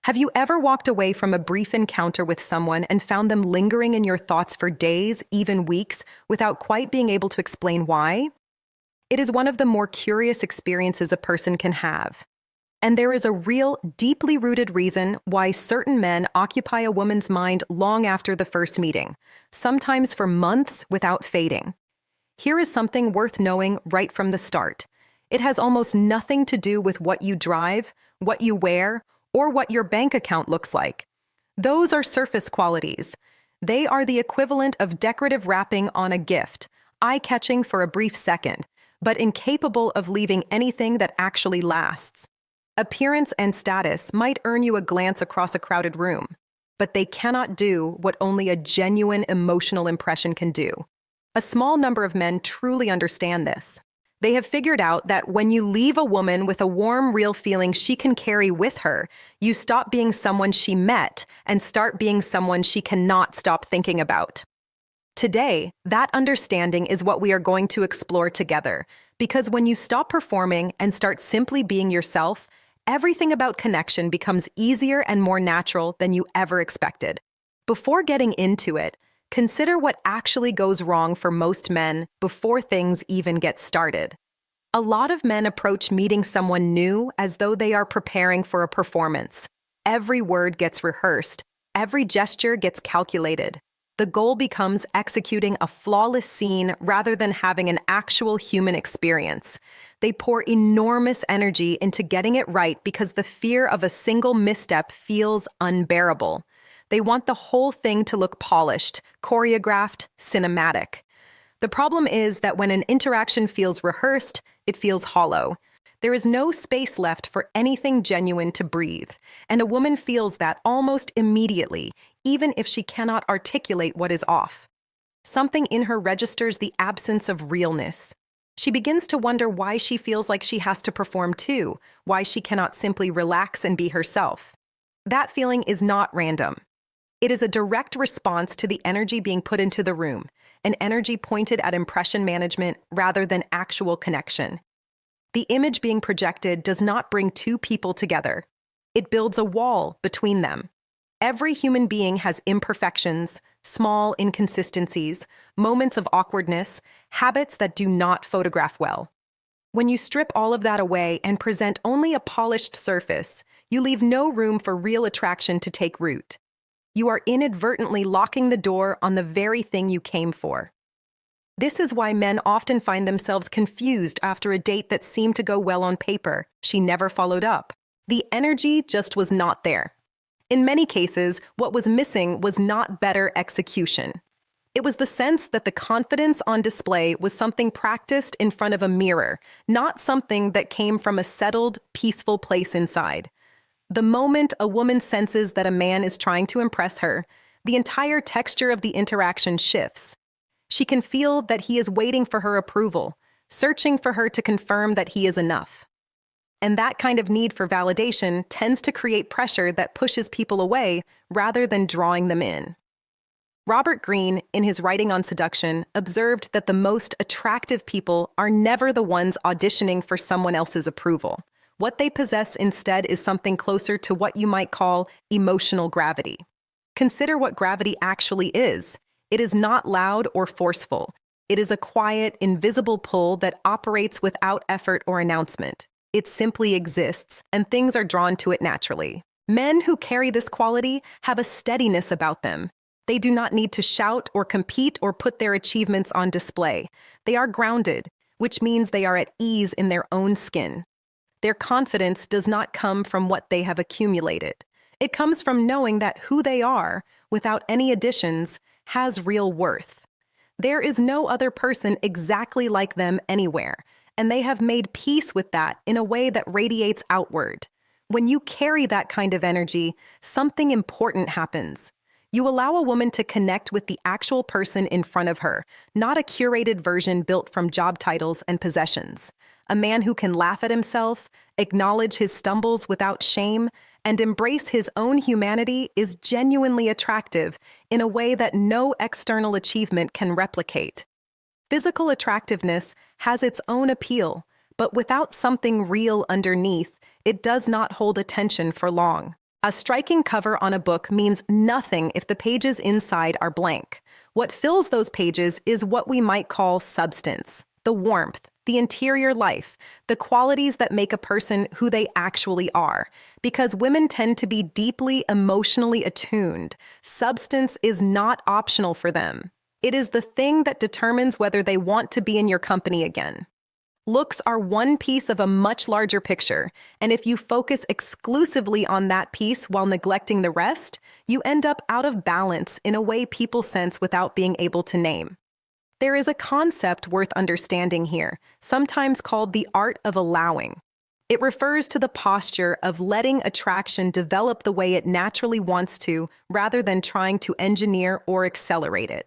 Have you ever walked away from a brief encounter with someone and found them lingering in your thoughts for days, even weeks, without quite being able to explain why? It is one of the more curious experiences a person can have. And there is a real, deeply rooted reason why certain men occupy a woman's mind long after the first meeting, sometimes for months without fading. Here is something worth knowing right from the start. It has almost nothing to do with what you drive, what you wear, or what your bank account looks like. Those are surface qualities. They are the equivalent of decorative wrapping on a gift, eye-catching for a brief second, but incapable of leaving anything that actually lasts. Appearance and status might earn you a glance across a crowded room, but they cannot do what only a genuine emotional impression can do. A small number of men truly understand this. They have figured out that when you leave a woman with a warm, real feeling she can carry with her, you stop being someone she met and start being someone she cannot stop thinking about. Today, that understanding is what we are going to explore together, because when you stop performing and start simply being yourself, everything about connection becomes easier and more natural than you ever expected. Before getting into it, consider what actually goes wrong for most men before things even get started. A lot of men approach meeting someone new as though they are preparing for a performance. Every word gets rehearsed, every gesture gets calculated. The goal becomes executing a flawless scene rather than having an actual human experience. They pour enormous energy into getting it right because the fear of a single misstep feels unbearable. They want the whole thing to look polished, choreographed, cinematic. The problem is that when an interaction feels rehearsed, it feels hollow. There is no space left for anything genuine to breathe, and a woman feels that almost immediately, even if she cannot articulate what is off. Something in her registers the absence of realness. She begins to wonder why she feels like she has to perform too, why she cannot simply relax and be herself. That feeling is not random. It is a direct response to the energy being put into the room, an energy pointed at impression management rather than actual connection. The image being projected does not bring two people together. It builds a wall between them. Every human being has imperfections, small inconsistencies, moments of awkwardness, habits that do not photograph well. When you strip all of that away and present only a polished surface, you leave no room for real attraction to take root. You are inadvertently locking the door on the very thing you came for. This is why men often find themselves confused after a date that seemed to go well on paper. She never followed up. The energy just was not there. In many cases, what was missing was not better execution. It was the sense that the confidence on display was something practiced in front of a mirror, not something that came from a settled, peaceful place inside. The moment a woman senses that a man is trying to impress her, the entire texture of the interaction shifts. She can feel that he is waiting for her approval, searching for her to confirm that he is enough. And that kind of need for validation tends to create pressure that pushes people away rather than drawing them in. Robert Greene, in his writing on seduction, observed that the most attractive people are never the ones auditioning for someone else's approval. What they possess instead is something closer to what you might call emotional gravity. Consider what gravity actually is. It is not loud or forceful. It is a quiet, invisible pull that operates without effort or announcement. It simply exists, and things are drawn to it naturally. Men who carry this quality have a steadiness about them. They do not need to shout or compete or put their achievements on display. They are grounded, which means they are at ease in their own skin. Their confidence does not come from what they have accumulated. It comes from knowing that who they are, without any additions, has real worth. There is no other person exactly like them anywhere, and they have made peace with that in a way that radiates outward. When you carry that kind of energy, something important happens. You allow a woman to connect with the actual person in front of her, not a curated version built from job titles and possessions. A man who can laugh at himself, acknowledge his stumbles without shame, and embrace his own humanity is genuinely attractive in a way that no external achievement can replicate. Physical attractiveness has its own appeal, but without something real underneath, it does not hold attention for long. A striking cover on a book means nothing if the pages inside are blank. What fills those pages is what we might call substance, the warmth, the interior life, the qualities that make a person who they actually are. Because women tend to be deeply emotionally attuned, substance is not optional for them. It is the thing that determines whether they want to be in your company again. Looks are one piece of a much larger picture, and if you focus exclusively on that piece while neglecting the rest, you end up out of balance in a way people sense without being able to name. There is a concept worth understanding here, sometimes called the art of allowing. It refers to the posture of letting attraction develop the way it naturally wants to, rather than trying to engineer or accelerate it.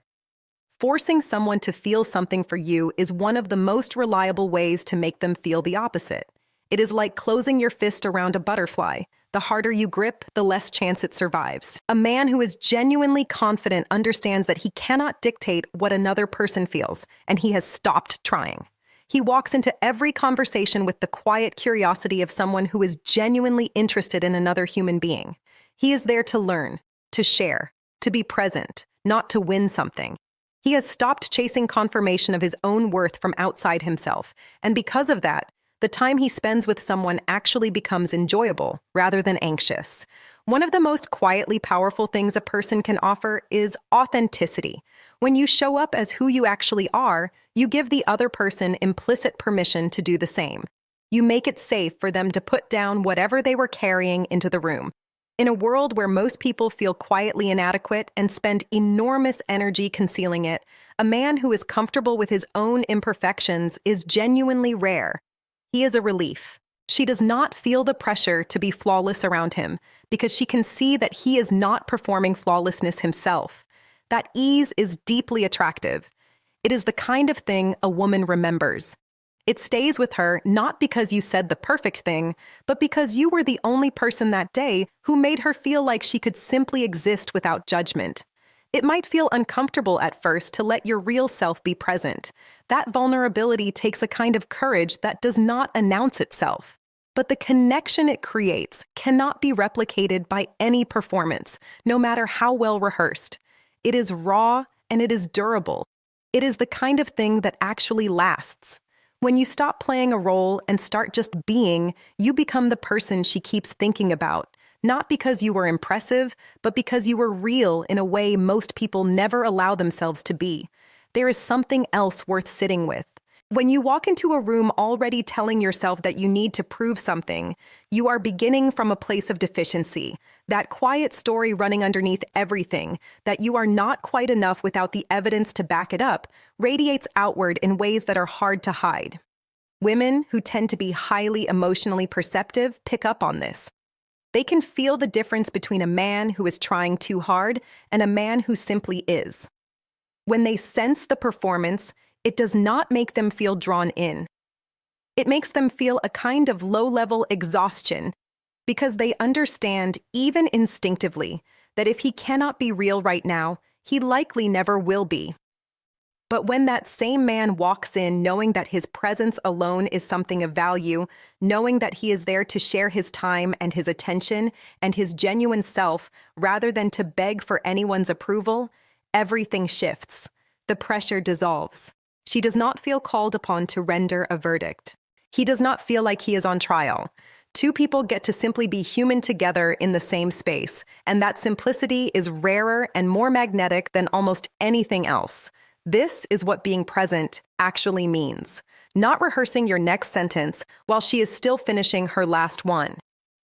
Forcing someone to feel something for you is one of the most reliable ways to make them feel the opposite. It is like closing your fist around a butterfly. The harder you grip, the less chance it survives. A man who is genuinely confident understands that he cannot dictate what another person feels, and he has stopped trying. He walks into every conversation with the quiet curiosity of someone who is genuinely interested in another human being. He is there to learn, to share, to be present, not to win something. He has stopped chasing confirmation of his own worth from outside himself, and because of that, the time he spends with someone actually becomes enjoyable rather than anxious. One of the most quietly powerful things a person can offer is authenticity. When you show up as who you actually are, you give the other person implicit permission to do the same. You make it safe for them to put down whatever they were carrying into the room. In a world where most people feel quietly inadequate and spend enormous energy concealing it, a man who is comfortable with his own imperfections is genuinely rare. He is a relief. She does not feel the pressure to be flawless around him because she can see that he is not performing flawlessness himself. That ease is deeply attractive. It is the kind of thing a woman remembers. It stays with her not because you said the perfect thing, but because you were the only person that day who made her feel like she could simply exist without judgment. It might feel uncomfortable at first to let your real self be present. That vulnerability takes a kind of courage that does not announce itself. But the connection it creates cannot be replicated by any performance, no matter how well rehearsed. It is raw and it is durable. It is the kind of thing that actually lasts. When you stop playing a role and start just being, you become the person she keeps thinking about, not because you were impressive, but because you were real in a way most people never allow themselves to be. There is something else worth sitting with. When you walk into a room already telling yourself that you need to prove something, you are beginning from a place of deficiency. That quiet story running underneath everything, that you are not quite enough without the evidence to back it up, radiates outward in ways that are hard to hide. Women who tend to be highly emotionally perceptive pick up on this. They can feel the difference between a man who is trying too hard and a man who simply is. When they sense the performance, it does not make them feel drawn in. It makes them feel a kind of low-level exhaustion because they understand, even instinctively, that if he cannot be real right now, he likely never will be. But when that same man walks in knowing that his presence alone is something of value, knowing that he is there to share his time and his attention and his genuine self rather than to beg for anyone's approval, everything shifts. The pressure dissolves. She does not feel called upon to render a verdict. He does not feel like he is on trial. Two people get to simply be human together in the same space, and that simplicity is rarer and more magnetic than almost anything else. This is what being present actually means. Not rehearsing your next sentence while she is still finishing her last one.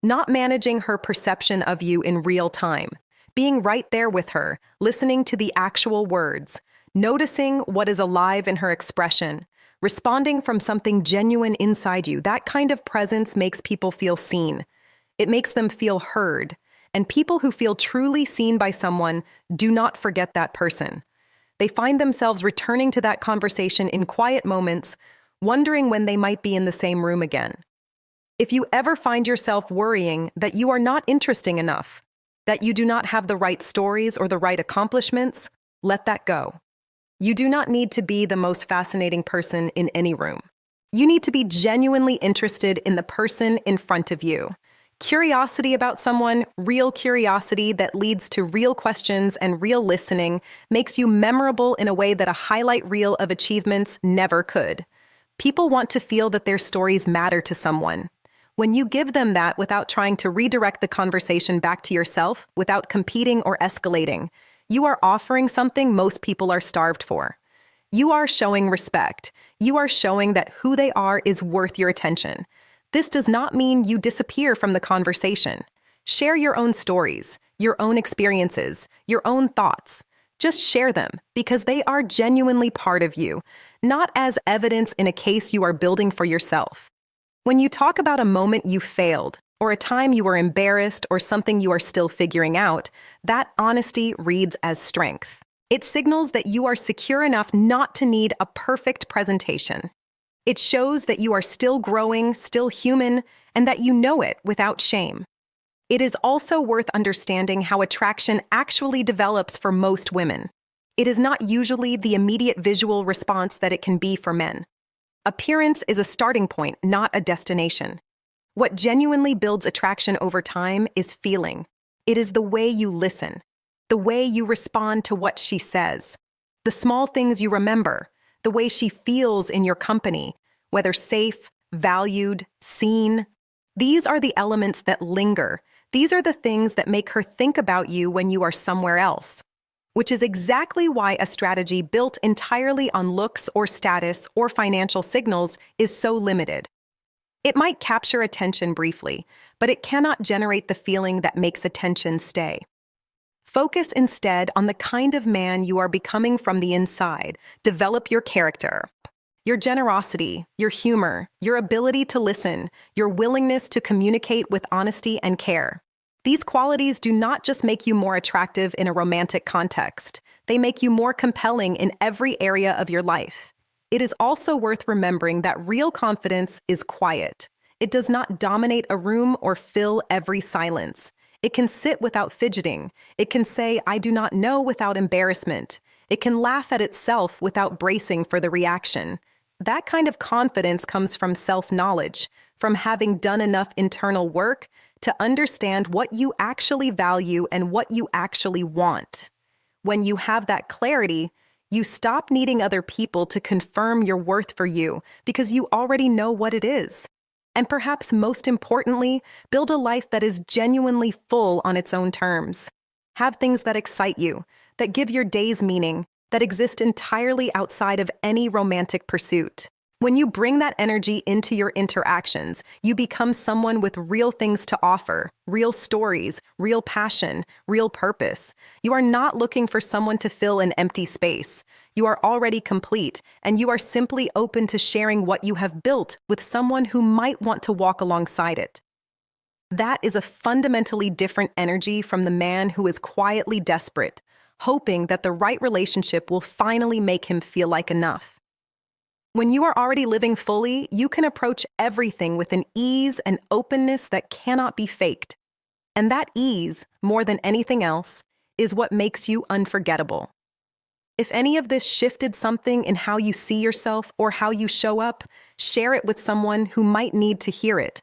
Not managing her perception of you in real time. Being right there with her, listening to the actual words. Noticing what is alive in her expression, responding from something genuine inside you. That kind of presence makes people feel seen. It makes them feel heard. And people who feel truly seen by someone do not forget that person. They find themselves returning to that conversation in quiet moments, wondering when they might be in the same room again. If you ever find yourself worrying that you are not interesting enough, that you do not have the right stories or the right accomplishments, let that go. You do not need to be the most fascinating person in any room. You need to be genuinely interested in the person in front of you. Curiosity about someone, real curiosity that leads to real questions and real listening, makes you memorable in a way that a highlight reel of achievements never could. People want to feel that their stories matter to someone. When you give them that without trying to redirect the conversation back to yourself, without competing or escalating, you are offering something most people are starved for. You are showing respect. You are showing that who they are is worth your attention. This does not mean you disappear from the conversation. Share your own stories, your own experiences, your own thoughts. Just share them because they are genuinely part of you, not as evidence in a case you are building for yourself. When you talk about a moment you failed, or a time you were embarrassed, or something you are still figuring out, that honesty reads as strength. It signals that you are secure enough not to need a perfect presentation. It shows that you are still growing, still human, and that you know it without shame. It is also worth understanding how attraction actually develops for most women. It is not usually the immediate visual response that it can be for men. Appearance is a starting point, not a destination. What genuinely builds attraction over time is feeling. It is the way you listen, the way you respond to what she says, the small things you remember, the way she feels in your company, whether safe, valued, seen. These are the elements that linger. These are the things that make her think about you when you are somewhere else. Which is exactly why a strategy built entirely on looks or status or financial signals is so limited. It might capture attention briefly, but it cannot generate the feeling that makes attention stay. Focus instead on the kind of man you are becoming from the inside. Develop your character, your generosity, your humor, your ability to listen, your willingness to communicate with honesty and care. These qualities do not just make you more attractive in a romantic context. They make you more compelling in every area of your life. It is also worth remembering that real confidence is quiet. It does not dominate a room or fill every silence. It can sit without fidgeting. It can say, "I do not know," without embarrassment. It can laugh at itself without bracing for the reaction. That kind of confidence comes from self-knowledge, from having done enough internal work to understand what you actually value and what you actually want. When you have that clarity, you stop needing other people to confirm your worth for you because you already know what it is. And perhaps most importantly, build a life that is genuinely full on its own terms. Have things that excite you, that give your days meaning, that exist entirely outside of any romantic pursuit. When you bring that energy into your interactions, you become someone with real things to offer, real stories, real passion, real purpose. You are not looking for someone to fill an empty space. You are already complete, and you are simply open to sharing what you have built with someone who might want to walk alongside it. That is a fundamentally different energy from the man who is quietly desperate, hoping that the right relationship will finally make him feel like enough. When you are already living fully, you can approach everything with an ease and openness that cannot be faked. And that ease, more than anything else, is what makes you unforgettable. If any of this shifted something in how you see yourself or how you show up, share it with someone who might need to hear it.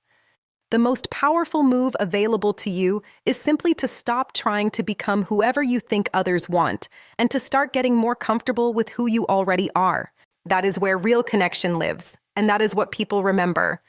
The most powerful move available to you is simply to stop trying to become whoever you think others want and to start getting more comfortable with who you already are. That is where real connection lives, and that is what people remember.